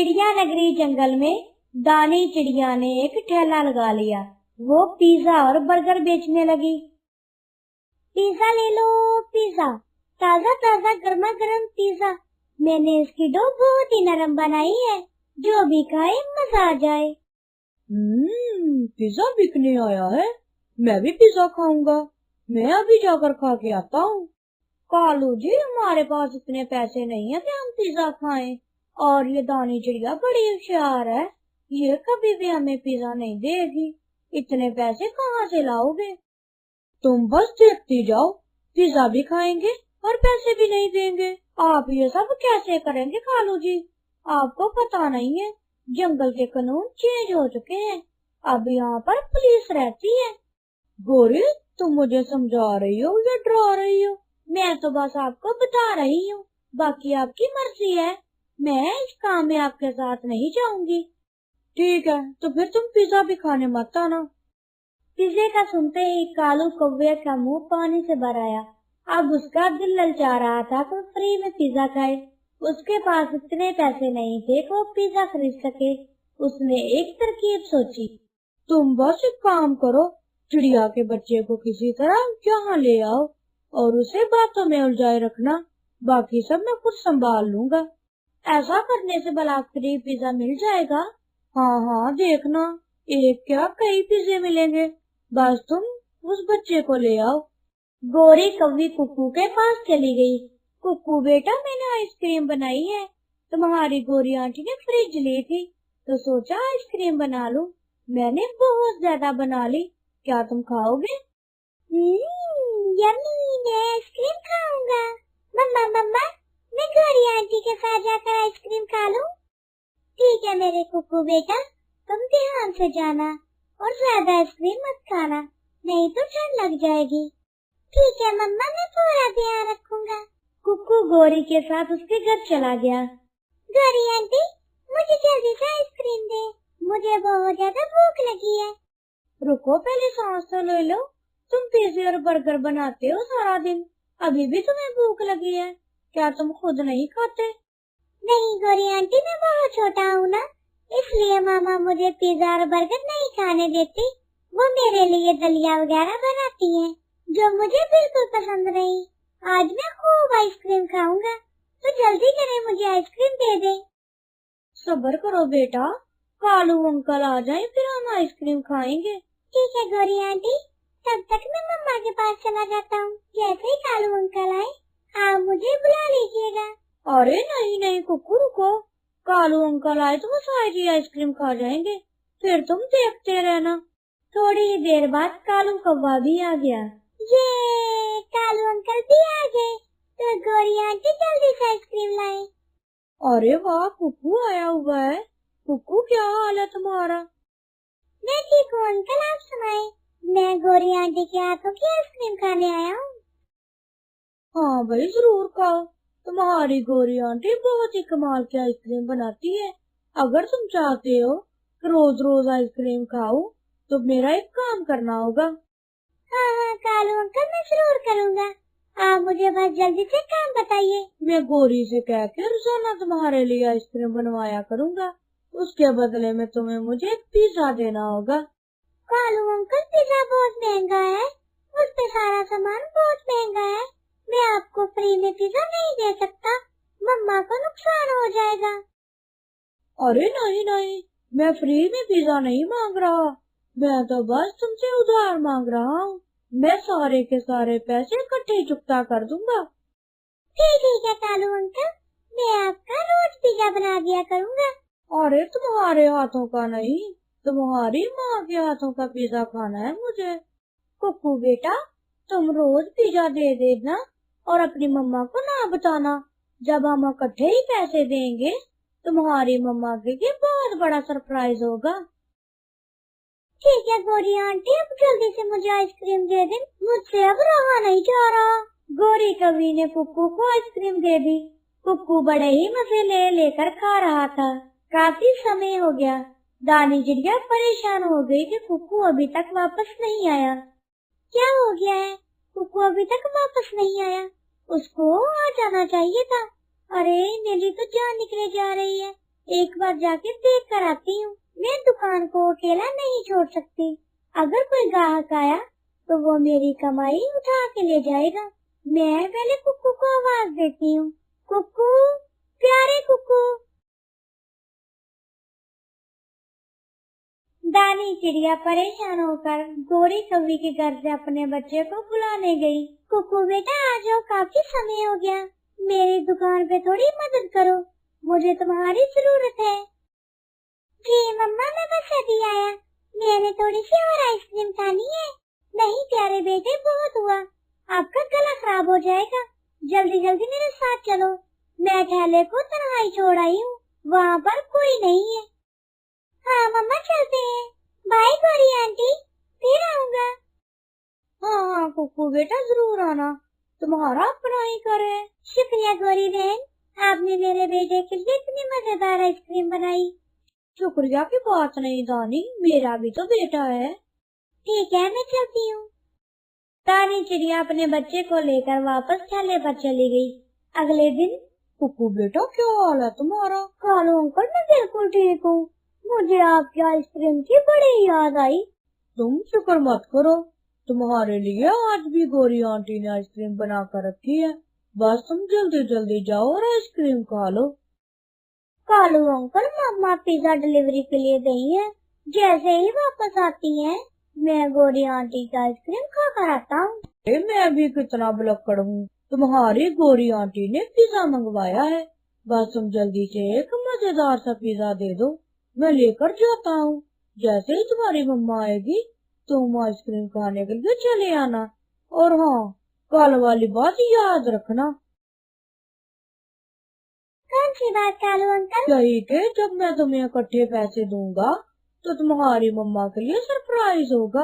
चिड़िया नगरी जंगल में दानी चिड़िया ने एक ठेला लगा लिया। वो पिज्जा और बर्गर बेचने लगी। पिज्जा ले लो पिज्जा, ताजा ताजा गर्मा गर्म पिज्जा। मैंने इसकी डो बहुत ही नरम बनाई है, जो भी खाए मजा आ जाए। पिज्जा बिकने आया है, मैं भी पिज्जा खाऊंगा। मैं अभी जाकर खा के आता हूँ। कालू जी, हमारे पास इतने पैसे नहीं है कि हम पिज्जा खाएं। और ये दानी चिड़िया बड़ी होशियार है, ये कभी भी हमें पिज्जा नहीं देगी। इतने पैसे कहाँ से लाओगे? तुम बस देखती जाओ, पिज्जा भी खाएंगे और पैसे भी नहीं देंगे। आप ये सब कैसे करेंगे कालू जी? आपको पता नहीं है, जंगल के कानून चेंज हो चुके हैं। अब यहाँ पर पुलिस रहती है। गोरी, तुम मुझे समझा रही हो या डरा रही हो? मैं तो बस आपको बता रही हूँ, बाकी आपकी मर्जी है। मैं इस काम में आपके साथ नहीं जाऊंगी। ठीक है, तो फिर तुम पिज्जा भी खाने मत आना। पिज्जे का सुनते ही कालू कौवे का मुंह पानी से भर आया। अब उसका दिल ललचा रहा था कि फ्री में पिज्जा खाए। उसके पास इतने पैसे नहीं थे कि वो पिज्जा खरीद सके। उसने एक तरकीब सोची। तुम बस एक काम करो, चिड़िया के बच्चे को किसी तरह यहाँ ले आओ और उसे बातों में उलझाए रखना। बाकी सब मैं खुद संभाल लूंगा। ऐसा करने से भला फ्री पिज्जा मिल जाएगा? हाँ, देखना, एक क्या कई पिज्जे मिलेंगे। बस तुम उस बच्चे को ले आओ। गोरी कौवी कुक्कू के पास चली गई। कुक्कू बेटा, मैंने आइसक्रीम बनाई है। तुम्हारी गोरी आंटी ने फ्रिज ली थी, तो सोचा आइसक्रीम बना लूं। मैंने बहुत ज्यादा बना ली, क्या तुम खाओगे? यम्मी, मैं आइसक्रीम खाऊंगा। मम्मा मम्मा, मैं गोरी आंटी के साथ जाकर आइसक्रीम खा लूं? ठीक है मेरे कुक्कू बेटा, तुम ध्यान से जाना और ज्यादा आइसक्रीम मत खाना, नहीं तो ठंड लग जाएगी। ठीक है मम्मा, मैं पूरा ध्यान रखूंगा। कुक्कू गोरी के साथ उसके घर चला गया। गोरी आंटी, मुझे जल्दी से आइसक्रीम दे, मुझे बहुत ज्यादा भूख लगी है। रुको, पहले सांस तो ले लो। तुम पिज्जे और बर्गर बनाते हो सारा दिन, अभी भी तुम्हें भूख लगी है? क्या तुम खुद नहीं खाते? नहीं गोरी आंटी, मैं बहुत छोटा हूँ ना, इसलिए मामा मुझे पिज्जा और बर्गर नहीं खाने देती। वो मेरे लिए दलिया वगैरह बनाती हैं, जो मुझे बिल्कुल पसंद नहीं। आज मैं खूब आइसक्रीम खाऊंगा, तो जल्दी करें, मुझे आइसक्रीम दे दे। सब्र करो बेटा, कालू अंकल आ जाए फिर हम आइसक्रीम खाएंगे। ठीक है गोरी आंटी, तब तक मैं मम्मा के पास चला जाता हूँ। जैसे ही कालू अंकल आए, आप मुझे बुला लीजिएगा। अरे नहीं कुक्कू, रुको। कालू अंकल आए तो वो सारी आइसक्रीम खा जाएंगे, फिर तुम देखते रहना। थोड़ी ही देर बाद कालू कौवा भी आ गया। ये कालू अंकल भी आ गए, तो गोरी आंटी जल्दी से आइसक्रीम लाए। अरे वाह, कुक्कू आया हुआ है। कुक्कू, क्या हाल है तुम्हारा? मैं ठीक हूँ अंकल, आप सुनाए। मैं गोरी आंटी के हाथों की आइसक्रीम खाने आया हूँ। हाँ भाई, जरूर खाओ। तुम्हारी गोरी आंटी बहुत ही कमाल की आइसक्रीम बनाती है। अगर तुम चाहते हो कि रोज रोज आइसक्रीम खाओ, तो मेरा एक काम करना होगा। हाँ कालू अंकल, मैं जरूर करूँगा। आप मुझे बस जल्दी से काम बताइए। मैं गोरी से कह के रोजाना तुम्हारे लिए आइसक्रीम बनवाया करूँगा। उसके बदले में तुम्हें मुझे पिज्जा देना होगा। कालू अंकल, पिज्जा बहुत महंगा है, उस पे सारा सामान बहुत महंगा है। मैं आपको फ्री में पिज्जा नहीं दे सकता, मम्मा को नुकसान हो जाएगा। अरे नहीं, मैं फ्री में पिज्जा नहीं मांग रहा, मैं तो बस तुमसे उधार मांग रहा हूँ। मैं सारे के सारे पैसे इकट्ठे चुकता कर दूंगा। ठीक है कालू अंकल, मैं आपका रोज पिज्जा बना दिया करूँगा। अरे तुम्हारे हाथों का नहीं, तुम्हारी माँ के हाथों का पिज्जा खाना है मुझे। कुक्कू बेटा, तुम रोज पिज्जा दे देना और अपनी मम्मा को ना बताना। जब हम इकट्ठे ही पैसे देंगे, तुम्हारी मम्मा के लिए बहुत बड़ा सरप्राइज होगा। ठीक है गोरी आंटी, अब जल्दी से मुझे आइसक्रीम दे दें, मुझसे अब रहा नहीं जा रहा। गोरी कौवी ने कुक्कू को आइसक्रीम दे दी। कुक्कू बड़े ही मजे ले लेकर खा रहा था। काफी समय हो गया। दानी चिड़िया परेशान हो गई कि कुक्कू अभी तक वापस नहीं आया। क्या हो गया है, कुक्कू अभी तक वापस नहीं आया? उसको आ जाना चाहिए था। अरे मेरी तो जान निकले जा रही है, एक बार जाके देख कर आती हूँ। मैं दुकान को अकेला नहीं छोड़ सकती। अगर कोई ग्राहक आया तो वो मेरी कमाई उठा के ले जाएगा। मैं पहले कुक्कू को आवाज देती हूँ। कुक्कू, प्यारे कुक्कू। दानी चिड़िया परेशान होकर गोरी कौवी के घर से अपने बच्चे को बुलाने गई। कुक्कू बेटा आ जाओ, काफी समय हो गया। मेरी दुकान पे थोड़ी मदद करो, मुझे तुम्हारी जरूरत है। जी मम्मा, मैं बस अभी आया। मैंने थोड़ी सी और आइसक्रीम खानी है। नहीं प्यारे बेटे, बहुत हुआ, आपका गला खराब हो जाएगा। जल्दी जल्दी मेरे साथ चलो। मैं ठेले को तन्हाई छोड़ आई हूँ, वहाँ पर कोई नहीं है। हाँ मम्मा, चलते हैं। बाय गौरी आंटी, फिर आऊंगा। हाँ हाँ कुक्कू बेटा, जरूर आना, तुम्हारा अपना ही घर है। शुक्रिया गौरी बहन, आपने मेरे बेटे के लिए इतनी मजेदार आइसक्रीम बनाई। शुक्रिया की बात नहीं दानी, मेरा भी तो बेटा है। ठीक है, मैं चलती हूँ। दानी चिड़िया अपने बच्चे को लेकर वापस ठेले पर चली गई। अगले दिन, कुक्कू बेटा क्या हाल है तुम्हारा? कालू अंकल, मैं बिल्कुल ठीक हूँ। मुझे आपकी आइसक्रीम की बड़ी याद आई। तुम फिक्र मत करो, तुम्हारे लिए आज भी गोरी आंटी ने आइसक्रीम बना कर रखी है। बस तुम जल्दी जल्दी जाओ और आइसक्रीम खा लो। कालू अंकल, मम्मा पिज्जा डिलीवरी के लिए गई है। जैसे ही वापस आती हैं, मैं गोरी आंटी की आइसक्रीम खा कर आता हूँ। मैं भी कितना भुलक्कड़ हूँ, तुम्हारी गोरी आंटी ने पिज्जा मंगवाया है। बस तुम जल्दी से एक मजेदार सा पिज्जा दे दो, मैं लेकर जाता हूँ। जैसे ही तुम्हारी मम्मा आएगी तुम आइसक्रीम खाने के लिए चले आना। और हाँ, कल वाली बात याद रखना। कौन सी बात कालू अंकल? यही कि जब मैं तुम्हें इकट्ठे पैसे दूंगा तो तुम्हारी मम्मा के लिए सरप्राइज होगा।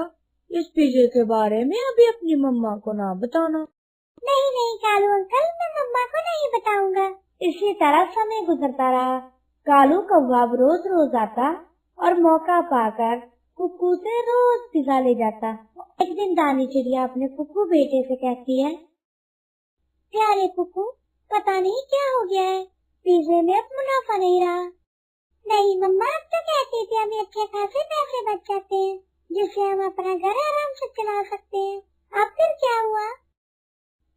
इस पिज्जे के बारे में अभी अपनी मम्मा को ना बताना। नहीं नहीं कालू अंकल, मैं मम्मा को नहीं बताऊंगा। इसी तरह समय गुजरता रहा। कालू कौवा रोज रोज आता और मौका पाकर कुक्कू से रोज पिज्जा ले जाता। एक दिन दानी चिड़िया अपने कुक्कू बेटे से कहती है, प्यारे कुक्कू, पता नहीं क्या हो गया है, पिज्जे में अब मुनाफा नहीं रहा। नहीं मम्मा, अब तो कहती थी हमें अच्छे खासे पैसे बच जाते हैं, जिससे हम अपना घर आराम से चला सकते हैं। अब फिर क्या हुआ?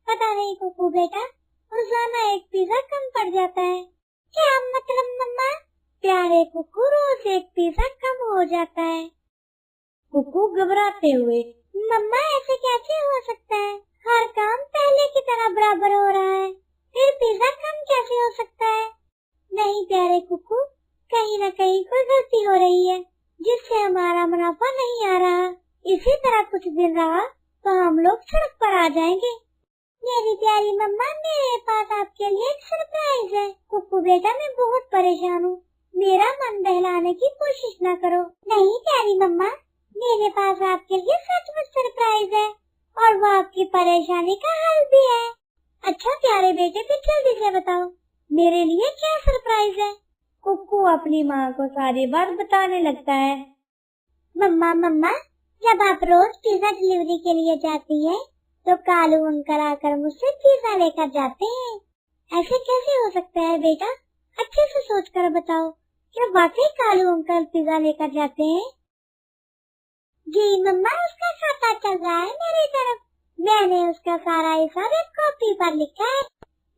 पता नहीं कुक्कू बेटा, रोजाना एक पिज्जा कम पड़ जाता है। क्या मतलब मम्मा? प्यारे कुक्कू, रोज एक पिज्जा कम हो जाता है। कुक्कू घबराते हुए, मम्मा ऐसे कैसे हो सकता है? हर काम पहले की तरह बराबर हो रहा है, फिर पिज्जा कम कैसे हो सकता है? नहीं प्यारे कुक्कू, कहीं न कहीं कोई गलती हो रही है, जिससे हमारा मुनाफा नहीं आ रहा। इसी तरह कुछ दिन रहा तो हम लोग सड़क पर आ जाएंगे। मेरी प्यारी मम्मा, मेरे पास आपके लिए एक सरप्राइज है। कुक्कू बेटा, मैं बहुत परेशान हूँ, मेरा मन बहलाने की कोशिश न करो। नहीं प्यारी मम्मा, मेरे पास आपके लिए सचमुच सरप्राइज है, और वो आपकी परेशानी का हल भी है। अच्छा प्यारे बेटे, फिर जल्दी से बताओ, मेरे लिए क्या सरप्राइज है? कुक्कू अपनी माँ को सारी बात बताने लगता है। मम्मा मम्मा, जब आप रोज पिज्जा डिलीवरी के लिए जाती है तो कालू अंकल आकर मुझसे पिज्जा लेकर जाते हैं। ऐसे कैसे हो सकता है बेटा? अच्छे से सोच कर बताओ, क्या वाकई कालू अंकल पिज्जा लेकर जाते हैं? जी मम्मा, उसका खाता चल रहा है मेरी तरफ। मैंने उसका सारा हिसाब एक कॉपी पर लिखा है।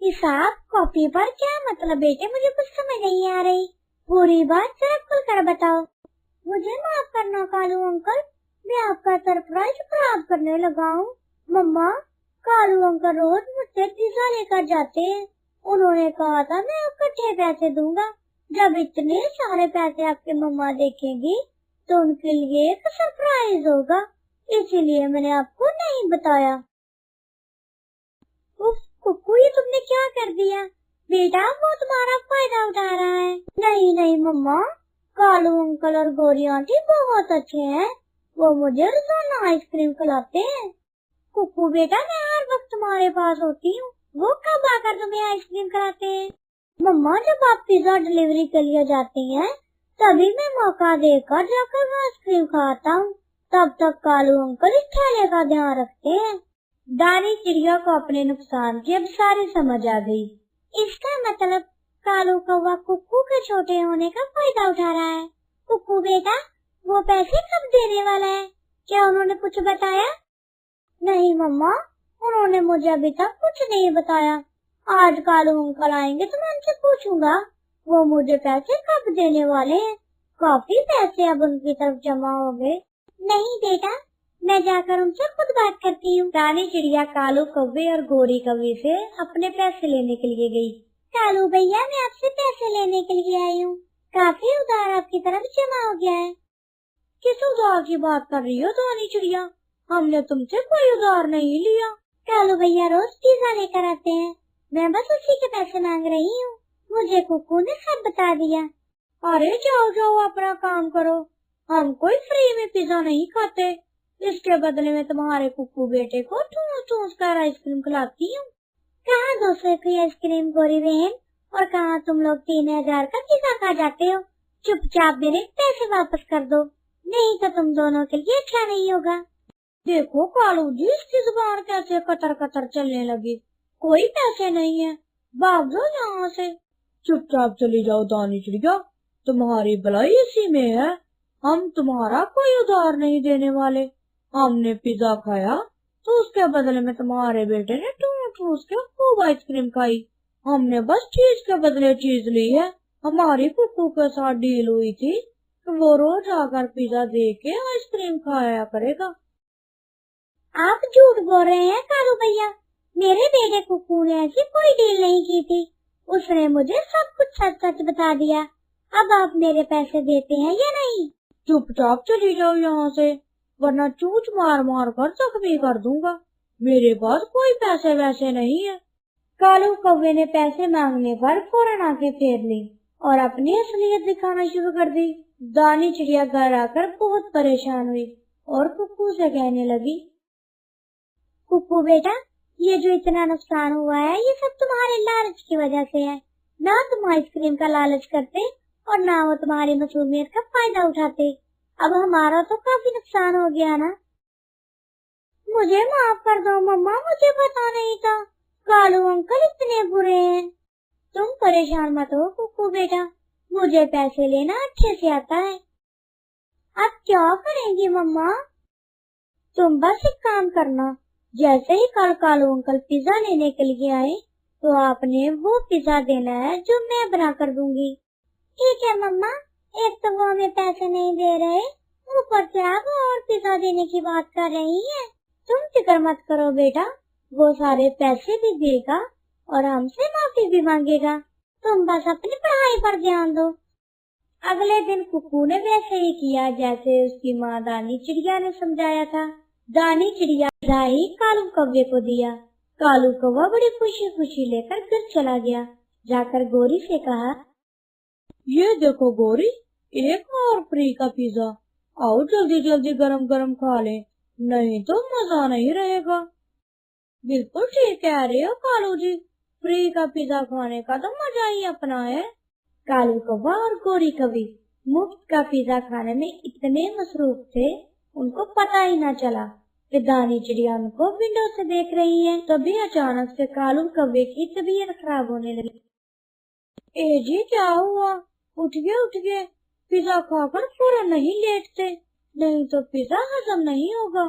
हिसाब कॉपी पर? क्या मतलब बेटे, मुझे कुछ समझ नहीं आ रही। पूरी बात जरा खुलकर बताओ। मुझे माफ करना कालू अंकल, मैं आपका सरप्राइज खराब करने लगा हूँ। मम्मा, कालू अंकल रोज मुझसे पिज्जा लेकर जाते हैं। उन्होंने कहा था मैं इकट्ठे पैसे दूंगा। जब इतने सारे पैसे आपकी मम्मा देखेंगी तो उनके लिए एक सरप्राइज होगा, इसीलिए मैंने आपको नहीं बताया। उफ कुक्कू, ये तुमने क्या कर दिया? बेटा, वो तुम्हारा फायदा उठा रहा है। नहीं नहीं मम्मा, कालू अंकल और गोरी आंटी बहुत अच्छे हैं, वो मुझे रोजाना आइसक्रीम खिलाते हैं। कुक्कू बेटा, मैं हर वक्त तुम्हारे पास होती हूँ, वो कब आकर तुम्हें आइसक्रीम खिलाते हैं? मम्मा, जब आप पिज्जा डिलीवरी के लिए जाती हैं तभी मैं मौका देकर जाकर आइसक्रीम खाता हूँ। तब तक कालू अंकल इस ठेले का ध्यान रखते हैं। दानी चिड़िया को अपने नुकसान की अब सारी समझ आ गई। इसका मतलब कालू कौवा कुक्कू के छोटे होने का फायदा उठा रहा है। कुक्कू बेटा, वो पैसे कब देने वाला है? क्या उन्होंने कुछ बताया? नहीं मम्मा, उन्होंने मुझे अभी तक कुछ नहीं बताया। आज कालू अंकल आएंगे तो मैं उनसे पूछूंगा वो मुझे पैसे कब देने वाले हैं। काफी पैसे अब उनकी तरफ जमा हो गए। नहीं बेटा, मैं जाकर उनसे खुद बात करती हूँ। रानी चिड़िया कालू कौवे और गोरी कौवे से अपने पैसे लेने के लिए गई। कालू भैया, मैं आपसे पैसे लेने के लिए आई हूँ। काफी उधार आपकी तरफ जमा हो गया है। किस उधार की बात कर रही हो रानी चिड़िया? हमने तुमसे कोई उधार नहीं लिया। कालू भैया रोज पिज्जा लेकर आते हैं, मैं बस उसी के पैसे मांग रही हूँ। मुझे कुक्कू ने सब बता दिया। अरे जाओ जाओ, अपना काम करो। हम कोई फ्री में पिज्जा नहीं खाते। इसके बदले में तुम्हारे कुक्कू बेटे को ठूस ठूस कर आइसक्रीम खिलाती हूँ। कहाँ 200 की आइसक्रीम गोरी बहन, और कहाँ तुम लोग 3000 का पिज्जा खा जाते हो। चुपचाप मेरे पैसे वापस कर दो, नहीं तो तुम दोनों के लिए अच्छा नहीं होगा। देखो कालू जी, इसकी जुबान कैसे कतर कतर चलने लगी। कोई पैसे नहीं है, भाग जाओ यहाँ से। चुपचाप चली जाओ रानी चिड़िया, तुम्हारी भलाई इसी में है। हम तुम्हारा कोई उधार नहीं देने वाले। हमने पिज्जा खाया तो उसके बदले में तुम्हारे बेटे ने ठूस ठूस के खूब आइसक्रीम खाई। हमने बस चीज के बदले चीज ली है। हमारी कुक्कू के साथ डील हुई थी कि वो रोज आकर पिज्जा दे के आइसक्रीम खाया करेगा। आप झूठ बोल रहे हैं कालू भैया। मेरे बेटे कुक्कू ने ऐसी कोई डील नहीं की थी। उसने मुझे सब कुछ सच सच बता दिया। अब आप मेरे पैसे देते हैं या नहीं? चुपचाप चली जाओ यहाँ से, वरना चूच मार मार कर जख्मी कर दूंगा। मेरे पास कोई पैसे वैसे नहीं है। कालू कौवे ने पैसे मांगने पर फौरन आंखें फेर ली और अपनी असलियत दिखाना शुरू कर दी। रानी चिड़िया घर आकर बहुत परेशान हुई और कुक्कू से कहने लगी, कुक्कू बेटा, ये जो इतना नुकसान हुआ है ये सब तुम्हारे लालच की वजह से है। ना तुम आइसक्रीम का लालच करते और ना वो तुम्हारी मासूमियत का फायदा उठाते। अब हमारा तो काफी नुकसान हो गया ना। मुझे माफ कर दो मम्मा, मुझे पता नहीं था कालू अंकल इतने बुरे हैं। तुम परेशान मत हो कुक्कू बेटा, मुझे पैसे लेना अच्छे से आता है। अब क्या करेंगी मम्मा? तुम बस एक काम करना, जैसे ही कल कालू अंकल पिज्जा लेने के लिए आए तो आपने वो पिज्जा देना है जो मैं बना कर दूंगी। ठीक है मम्मा, एक तो वो हमें पैसे नहीं दे रहे, ऊपर से आप और पिज्जा देने की बात कर रही हैं। तुम फिक्र मत करो बेटा, वो सारे पैसे भी देगा और हमसे माफी भी मांगेगा। तुम बस अपनी पढ़ाई पर ध्यान दो। अगले दिन कुक्कू ने वैसे ही किया जैसे उसकी माँ रानी चिड़िया ने समझाया था। रानी चिड़िया ही कालू कौवे को दिया। कालू कौवा बड़ी खुशी खुशी लेकर घर चला गया। जाकर गोरी से कहा, ये देखो गोरी, एक और फ्री का पिज्जा। आओ जल्दी जल्दी गरम गरम खा ले, नहीं तो मजा नहीं रहेगा। बिल्कुल ठीक कह रहे हो कालू जी, फ्री का पिज्जा खाने का तो मजा ही अपना है। कालू कौवा और गोरी कौवी मुफ्त का पिज्जा खाने में इतने मसरूफ थे उनको पता ही न चला कि रानी चिड़िया उनको विंडो से देख रही है। तभी अचानक से कालू कौवे की तबीयत खराब होने लगी। ए जी, क्या हुआ? उठ गए, पिज्जा खाकर फौरन नहीं लेटते, नहीं तो पिज्जा हजम नहीं होगा।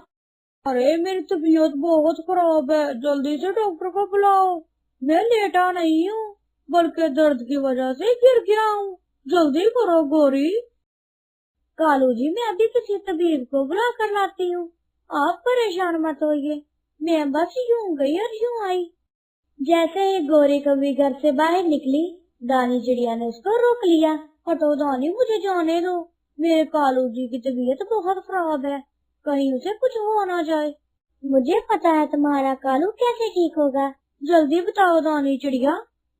अरे मेरी तबीयत बहुत खराब है, जल्दी से डॉक्टर को बुलाओ। मैं लेटा नहीं हूँ, बल्कि दर्द की वजह से गिर गया हूँ। जल्दी करो गोरी। कालू जी, मैं अभी किसी तबीब को बुला कर लाती हूँ, आप परेशान मत होइए। मैं बस यूं गई और यूं आई। जैसे ही गोरी कौवी घर से बाहर निकली, रानी चिड़िया ने उसको रोक लिया। हटो रानी, मुझे जाने दो। मेरे कालू जी की तबीयत बहुत खराब है, कहीं उसे कुछ हो ना जाए। मुझे पता है तुम्हारा कालू कैसे ठीक होगा। जल्दी बताओ रानी चिड़िया,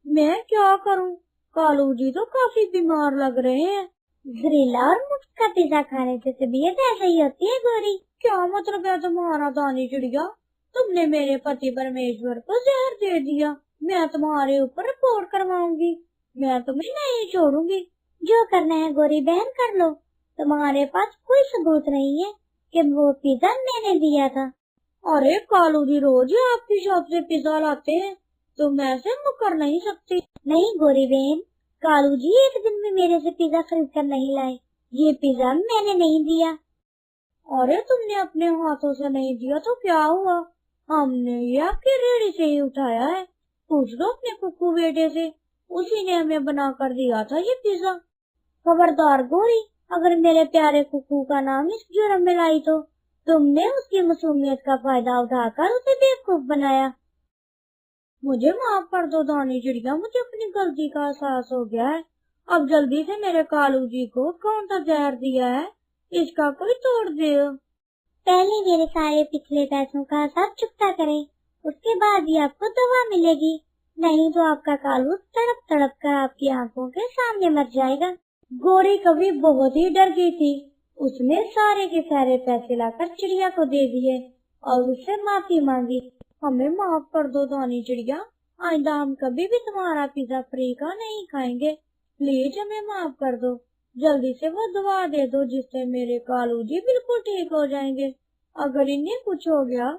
मैं क्या करूँ? कालू जी तो काफी बीमार लग रहे हैं। जहरीला और मुफ्त का पिज्जा खाने से तबीयत ऐसे ही होती है गोरी। क्या मतलब है तुम्हारा रानी चिड़िया? तुमने मेरे पति परमेश्वर को जहर दे दिया। मैं तुम्हारे ऊपर रिपोर्ट करवाऊंगी। मैं तुम्हें नहीं छोड़ूंगी। जो करना है गोरी बहन कर लो, तुम्हारे पास कोई सबूत नहीं है कि वो पिज्जा मैंने दिया था। अरे कालू जी रोज आपकी शॉप से पिज्जा लाते हैं, तुम ऐसे मुकर नहीं सकती। नहीं गोरी बहन, कालू जी एक दिन में मेरे से पिज्जा खरीद कर नहीं लाए। ये पिज्जा मैंने नहीं दिया। अरे तुमने अपने हाथों से नहीं दिया तो क्या हुआ? हमने ये आपकी रेहड़ी से ही उठाया है। पूछ लो अपने कुकू बेटे से, उसी ने हमें बना कर दिया था ये पिज्जा। खबरदार गोरी, अगर मेरे प्यारे कुकू का नाम इस जुर्म में लाई तो तुमने उसकी मासूमियत का फायदा उठाकर उसे बेवकूफ बनाया। मुझे माफ कर दो दानी चिड़िया, मुझे अपनी गलती का एहसास हो गया है। अब जल्दी से मेरे कालू जी को कौन सा जहर दिया है, इसका कोई तोड़ दे। पहले मेरे सारे पिछले पैसों का हिसाब चुकता करें, उसके बाद ही आपको दवा मिलेगी, नहीं तो आपका कालू तड़प तड़प कर आपकी आंखों के सामने मर जाएगा। गोरी कभी बहुत ही डर गई थी। उसने सारे के सारे पैसे लाकर चिड़िया को दे दिए और उससे माफी मांगी। हमें माफ कर दो दानी चिड़िया, आइंदा हम कभी भी तुम्हारा पिज्जा फ्री का नहीं खाएंगे। प्लीज हमें माफ कर दो। जल्दी से वो दवा दे दो जिससे मेरे कालू जी बिल्कुल ठीक हो जाएंगे। अगर इन्हें कुछ हो गया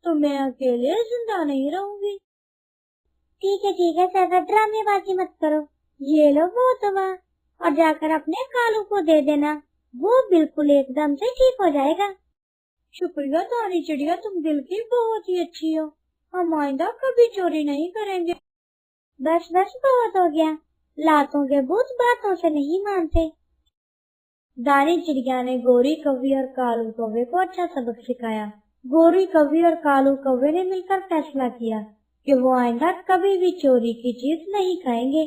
तो मैं अकेले जिंदा नहीं रहूंगी। ठीक है ज्यादा ड्रामेबाजी मत करो। ये लो वो दवा और जाकर अपने कालू को दे देना, वो बिल्कुल एकदम से ठीक हो जाएगा। शुक्रिया दानी चिड़िया, तुम दिल की बहुत ही अच्छी हो। हम आइंदा कभी चोरी नहीं करेंगे। बस बहुत हो गया, लातों के भूत बातों से नहीं मानते। दानी चिड़िया ने गोरी कौवे और कालू कौवे को अच्छा सबक सिखाया। गोरी कौवे और कालू कौवे ने मिलकर फैसला किया कि वो आइंदा कभी भी चोरी की चीज नहीं खाएंगे।